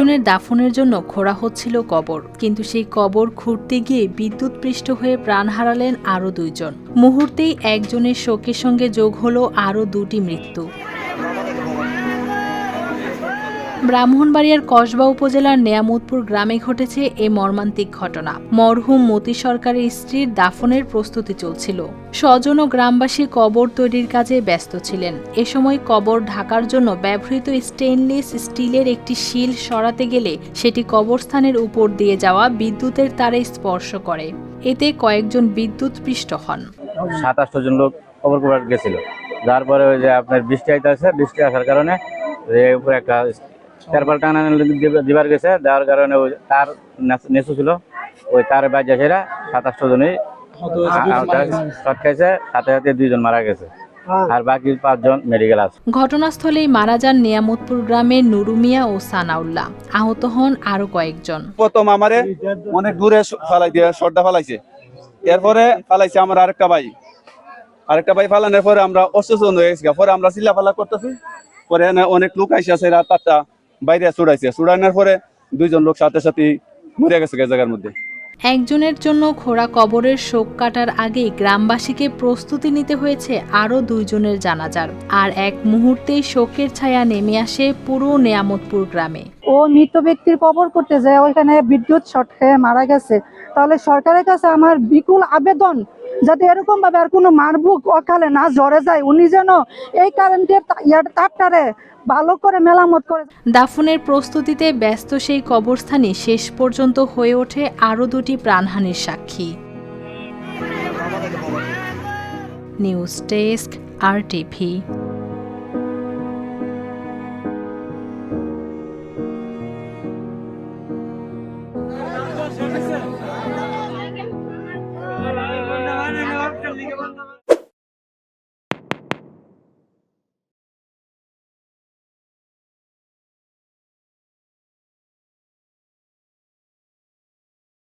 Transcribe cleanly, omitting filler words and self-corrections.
একজনের দাফনের জন্য খোঁড়া হচ্ছিল কবর, কিন্তু সেই কবর খুঁড়তে গিয়ে বিদ্যুৎপৃষ্ট হয়ে প্রাণ হারালেন আরও 2 জন। মুহূর্তেই একজনের শোকের সঙ্গে যোগ হলো আরও 2টি মৃত্যু। ব্রাহ্মণবাড়িয়ার কসবা উপজেলার নেয়ামতপুর গ্রামে ঘটেছে এ মর্মান্তিক ঘটনা। মরহুম মতি সরকারের স্ত্রীর দাফনের প্রস্তুতি চলছিল। স্বজন ও গ্রামবাসী কবর তৈরির কাজে ব্যস্ত ছিলেন। এ সময় কবর ঢাকার জন্য ব্যবহৃত স্টেইনলেস স্টিলের একটি শিল সরাতে গেলে সেটি কবরস্থানের উপর দিয়ে যাওয়া বিদ্যুতের তারে স্পর্শ করে। এতে কয়েকজন বিদ্যুৎপৃষ্ট হন। 27 জন লোক কবর করার গেছিল। যার পরে ওই যে আপনার বৃষ্টি আইতেছে, বৃষ্টি আসার কারণে উপরে একটা তারপর টানা দিবার গেছে, দেওয়ার কারণে ওই তার নেচু ছিল, ওই তার বাজে সেরা 27 জনই শর্ট খাইছে, সাথে সাথে 2 জন মারা গেছে, আর বাকি 5 জন মেডিকেল আছে। ঘটনাস্থলেই মারা যান নেয়ামতপুর গ্রামের নুরু মিয়া ও সানাউল্লাহ। আহত হন আরো কয়েকজন। প্রথম আমারে অনেক দূরে ফালাই দিয়ে শর্টটা ফালাইছে, এরপরে ফালাইছে আমার আরেকটা ভাই ফালানোর পরে আমরা অসচেতন হয়ে গেছি। পরে আমরা চিল্লাফাল্লা করতেছি, পরে অনেক লোক আইসে রাত 8টা বাইরে চুড়ানোর পরে 2 জন লোক সাথে সাথে মরে গেছে জায়গার মধ্যে। একজনের জন্য খোঁড়া কবরের শোক কাটার আগেই গ্রামবাসীকে প্রস্তুতি নিতে হয়েছে আরও 2 জনের জানাজার। আর এক মুহূর্তেই শোকের ছায়া নেমে আসে পুরো নেয়ামতপুর গ্রামে। ও মৃত ব্যক্তির কবর করতে যায়, ওইখানে বিদ্যুৎ শর্ট খেয়ে মারা গেছে। তাহলে সরকারের কাছে আমার বিপুল আবেদন, যাতে এরকম ভাবে আর কোনো মারভুক অকালে না জ্বরে যায়, উনি যেন এই কারেন্টের তারটারে ভালো করে মেরামত করে। দাফনের প্রস্তুতিতে ব্যস্ত সেই কবরস্থানই শেষ পর্যন্ত হয়ে ওঠে আরও 2টি প্রাণহানির সাক্ষী। News desk, RTV।